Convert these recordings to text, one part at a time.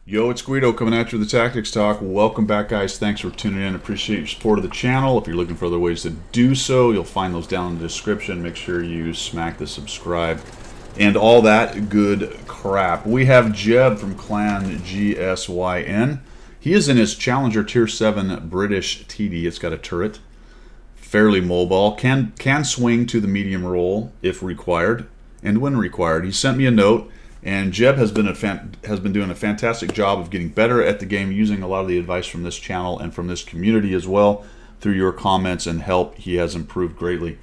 Yo, it's Guido coming at you with the Tactics Talk. Welcome back, guys. Thanks for tuning in. Appreciate your support of the channel. If you're looking for other ways to do so, you'll find those down in the description. Make sure you smack the subscribe and all that good crap. We have Jeb from Clan GSYN. He is in his Challenger Tier 7 British TD. It's got a turret. Fairly mobile. Can swing to the medium role if required and when required. He sent me a note. And Jeb has been doing a fantastic job of getting better at the game, using a lot of the advice from this channel and from this community as well. Through your comments and help, he has improved greatly,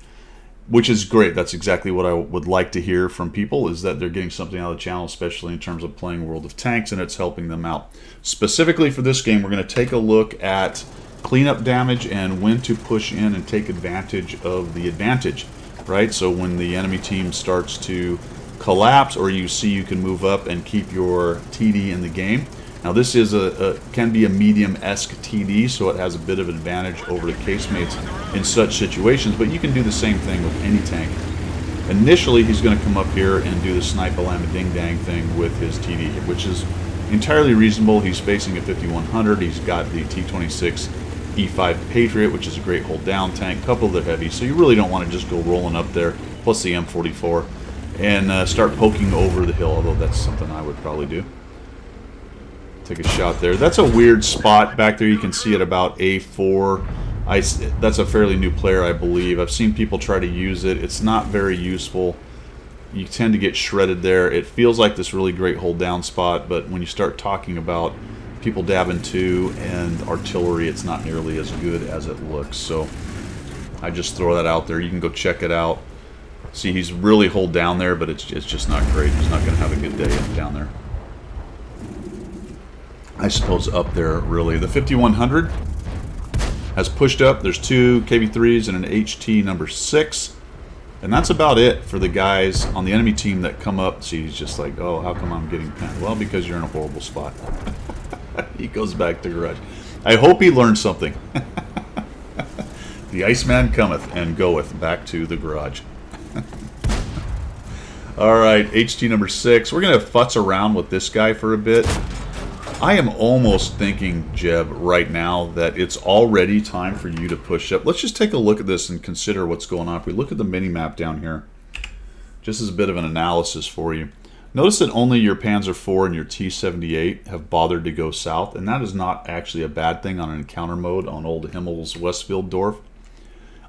which is great. That's exactly what I would like to hear from people, is that they're getting something out of the channel, especially in terms of playing World of Tanks, and it's helping them out. Specifically for this game, we're going to take a look at cleanup damage and when to push in and take advantage of the advantage, right? So when the enemy team starts to collapse, or you see you can move up and keep your TD in the game. Now this is can be a medium-esque TD, so it has a bit of advantage over the casemates in such situations, but you can do the same thing with any tank. Initially, he's going to come up here and do the sniper lama ding dang thing with his TD, which is entirely reasonable. He's facing a 5100. He's got the T26 E5 Patriot, which is a great hold down tank, couple of the heavy, so you really don't want to just go rolling up there, plus the M44. And start poking over the hill, although that's something I would probably do. Take a shot there. That's a weird spot back there. You can see it about A4. That's a fairly new player, I believe. I've seen people try to use it. It's not very useful. You tend to get shredded there. It feels like this really great hold down spot, but when you start talking about people dabbing to and artillery, it's not nearly as good as it looks. So I just throw that out there. You can go check it out. See, he's really hold down there, but it's just not great. He's not going to have a good day down there. I suppose up there, really. The 5100 has pushed up. There's two KV3s and an HT number 6. And that's about it for the guys on the enemy team that come up. See, he's just like, oh, how come I'm getting pinned? Well, because you're in a horrible spot. He goes back to garage. I hope he learned something. The Iceman cometh and goeth back to the garage. Alright, HT number 6. We're going to futz around with this guy for a bit. I am almost thinking, Jeb, right now that it's already time for you to push up. Let's just take a look at this and consider what's going on. If we look at the mini-map down here, just as a bit of an analysis for you. Notice that only your Panzer IV and your T-78 have bothered to go south, and that is not actually a bad thing on an encounter mode on old Himmel's Westfield Dorf.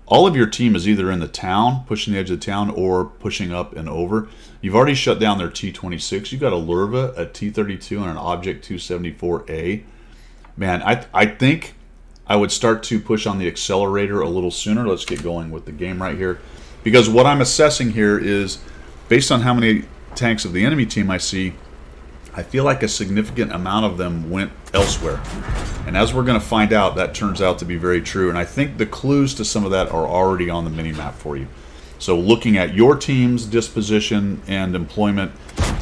All of your team is either in the town, pushing the edge of the town, or pushing up and over. You've already shut down their T-26. You've got a Lurva, a T-32, and an Object 274A. Man, I think I would start to push on the accelerator a little sooner. Let's get going with the game right here. Because what I'm assessing here is, based on how many tanks of the enemy team I see, I feel like a significant amount of them went elsewhere. And as we're going to find out, that turns out to be very true. And I think the clues to some of that are already on the mini-map for you. So looking at your team's disposition and employment,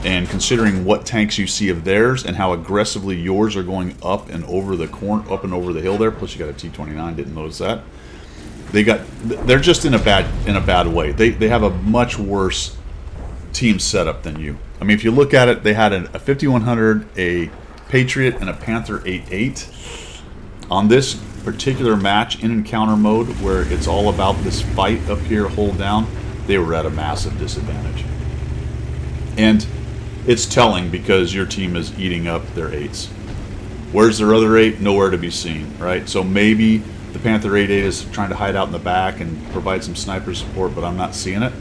and considering what tanks you see of theirs and how aggressively yours are going up and over the hill there. Plus you got a T-29, didn't notice that. They're just in a bad way. They have a much worse team setup than you. I mean, if you look at it, they had a 5100, a Patriot, and a Panther 8.8. On this particular match in encounter mode, where it's all about this fight up here, hold down, they were at a massive disadvantage. And it's telling, because your team is eating up their 8s. Where's their other 8? Nowhere to be seen, right? So maybe the Panther 8.8 is trying to hide out in the back and provide some sniper support, but I'm not seeing it.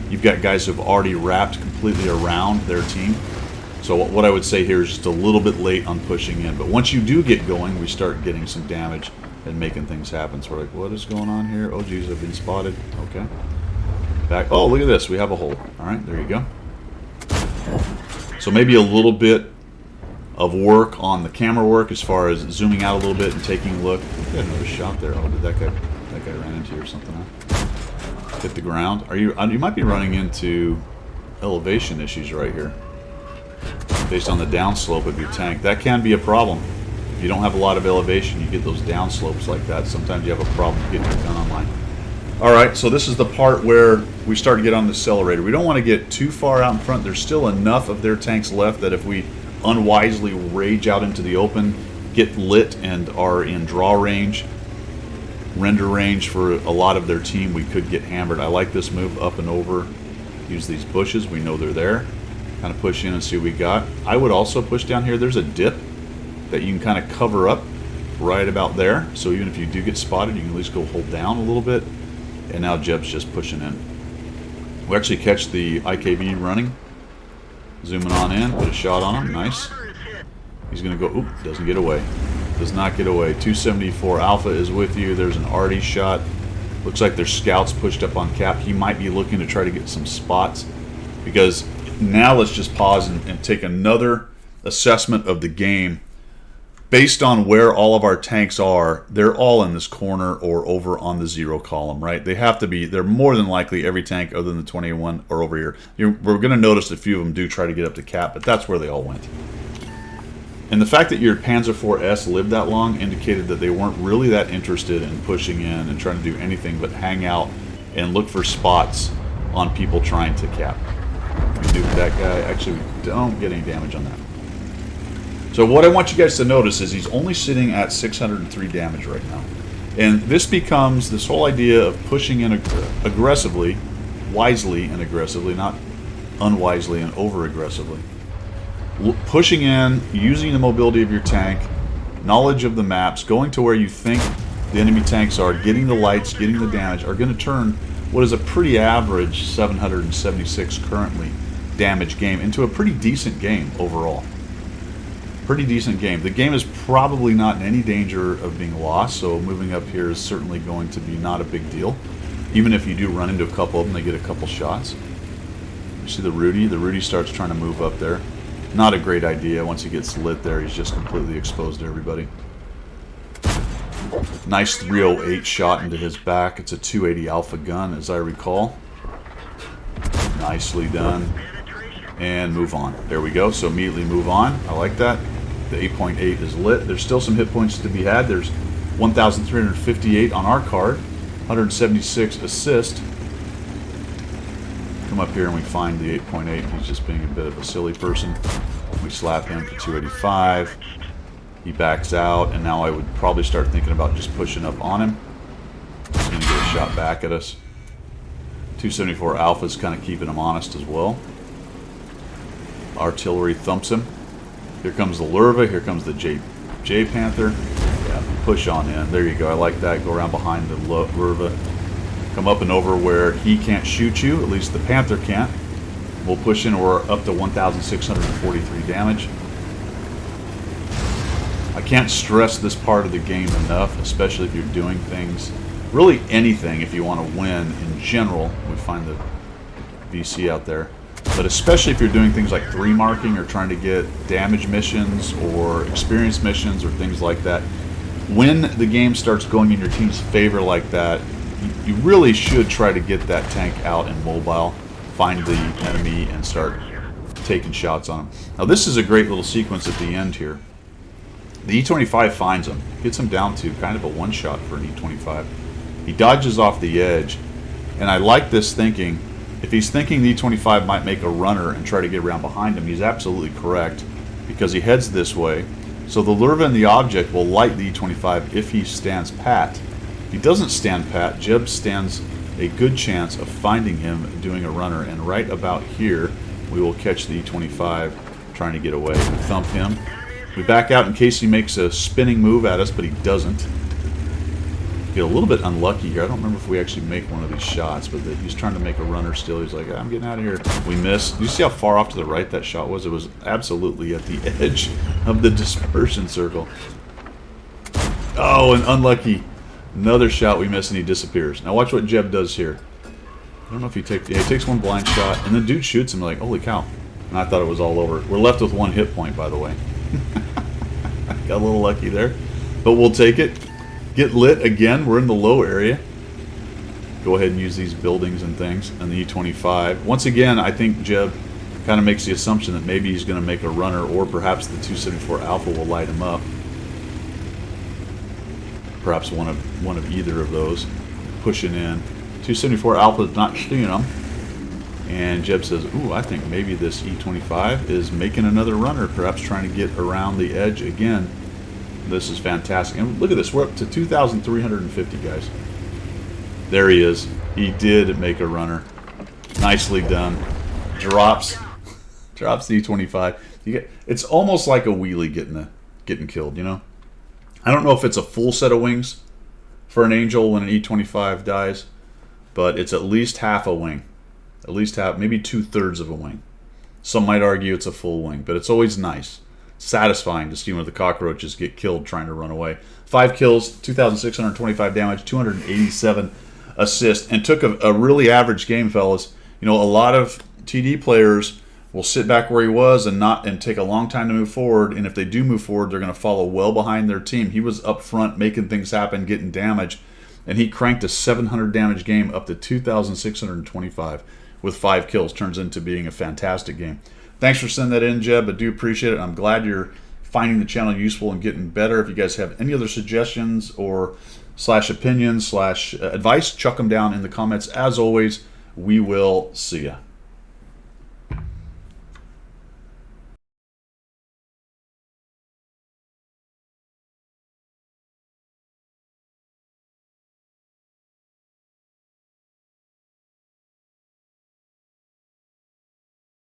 You've got guys who have already wrapped completely around their team. So what I would say here is just a little bit late on pushing in. But once you do get going, we start getting some damage and making things happen. So we're like, what is going on here? Oh, geez, I've been spotted. Okay. Back. Oh, look at this. We have a hole. All right, there you go. So maybe a little bit of work on the camera work as far as zooming out a little bit and taking a look. I got another shot there. Oh, did that guy ran into you or something? Huh? Hit the ground. You might be running into elevation issues right here based on the downslope of your tank. That can be a problem. If you don't have a lot of elevation, you get those downslopes like that. Sometimes you have a problem getting your gun online. Alright, so this is the part where we start to get on the accelerator. We don't want to get too far out in front. There's still enough of their tanks left that if we unwisely rage out into the open, get lit, and are in draw range, render range for a lot of their team, we could get hammered. I like this move, up and over. Use these bushes, we know they're there. Kind of push in and see what we got. I would also push down here. There's a dip that you can kind of cover up right about there. So even if you do get spotted, you can at least go hold down a little bit. And now Jeb's just pushing in. We actually catch the IKB running. Zooming on in, put a shot on him, nice. He's going to go, oop, doesn't get away. Does not get away. 274 Alpha is with you. There's an Artie shot. Looks like there's scouts pushed up on cap. He might be looking to try to get some spots. Because now let's just pause and take another assessment of the game. Based on where all of our tanks are, they're all in this corner or over on the 0 column, right? They have to be. They're more than likely every tank other than the 21 are over here. We're going to notice a few of them do try to get up to cap, but that's where they all went. And the fact that your Panzer IV's lived that long indicated that they weren't really that interested in pushing in and trying to do anything but hang out and look for spots on people trying to cap. We do that guy. Actually, we don't get any damage on that. So what I want you guys to notice is he's only sitting at 603 damage right now. And this becomes this whole idea of pushing in aggressively, wisely and aggressively, not unwisely and over-aggressively. Pushing in, using the mobility of your tank, knowledge of the maps, going to where you think the enemy tanks are, getting the lights, getting the damage, are going to turn what is a pretty average 776 currently damage game into a pretty decent game overall. Pretty decent game. The game is probably not in any danger of being lost, so moving up here is certainly going to be not a big deal. Even if you do run into a couple of them, they get a couple shots. You see the Rudy? The Rudy starts trying to move up there. Not a great idea. Once he gets lit there, he's just completely exposed to everybody. Nice 308 shot into his back. It's a 280 Alpha gun, as I recall. Nicely done. And move on. There we go. So immediately move on. I like that. The 8.8 is lit. There's still some hit points to be had. There's 1,358 on our card. 176 assist. Come up here and we find the 8.8. He's just being a bit of a silly person. We slap him for 285. He backs out, and now I would probably start thinking about just pushing up on him. He's going to get a shot back at us. 274 Alpha's kind of keeping him honest as well. Artillery thumps him. Here comes the Lurva. Here comes the J Panther. Yeah, push on in. There you go. I like that. Go around behind the Lurva. Come up and over where he can't shoot you. At least the Panther can't. We'll push in. We're up to 1,643 damage. I can't stress this part of the game enough, especially if you're doing things, really anything if you want to win in general. We find the VC out there. But especially if you're doing things like 3 marking or trying to get damage missions or experience missions or things like that, when the game starts going in your team's favor like that, you really should try to get that tank out and mobile, find the enemy, and start taking shots on him. Now this is a great little sequence at the end here. The E-25 finds him, gets him down to kind of a one-shot for an E-25. He dodges off the edge, and I like this thinking. If he's thinking the E-25 might make a runner and try to get around behind him, he's absolutely correct, because he heads this way. So the Lurva and the object will light the E-25 if he stands pat. If he doesn't stand pat, Jeb stands a good chance of finding him doing a runner, and right about here we will catch the E-25 trying to get away. We thump him. We back out in case he makes a spinning move at us, but he doesn't. Get a little bit unlucky here. I don't remember if we actually make one of these shots, but he's trying to make a runner still. He's like, I'm getting out of here. We miss. Do you see how far off to the right that shot was? It was absolutely at the edge of the dispersion circle. Oh, and unlucky. Another shot we miss and he disappears. Now watch what Jeb does here. I don't know if he takes... Yeah, he takes one blind shot, and the dude shoots him like, holy cow. And I thought it was all over. We're left with 1 hit point, by the way. Got a little lucky there. But we'll take it. Get lit again. We're in the low area. Go ahead and use these buildings and things. And the E-25. Once again, I think Jeb kind of makes the assumption that maybe he's going to make a runner, or perhaps the 274 Alpha will light him up. Perhaps one of either of those. Pushing in. 274 Alpha is not seeing him. And Jeb says, ooh, I think maybe this E25 is making another runner, perhaps trying to get around the edge again. This is fantastic. And look at this. We're up to 2,350, guys. There he is. He did make a runner. Nicely done. Drops the E25. It's almost like a wheelie getting killed, you know? I don't know if it's a full set of wings for an Angel when an E25 dies, but it's at least half a wing. At least half, maybe 2/3 of a wing. Some might argue it's a full wing, but it's always nice, satisfying to see one of the cockroaches get killed trying to run away. 5 kills, 2,625 damage, 287 assists, and took a really average game, fellas. You know, a lot of TD players will sit back where he was and take a long time to move forward, and if they do move forward, they're going to follow well behind their team. He was up front making things happen, getting damage, and he cranked a 700 damage game up to 2,625 with 5 kills. Turns into being a fantastic game. Thanks for sending that in, Jeb. I do appreciate it. I'm glad you're finding the channel useful and getting better. If you guys have any other suggestions or /opinions/advice, chuck them down in the comments. As always, we will see ya.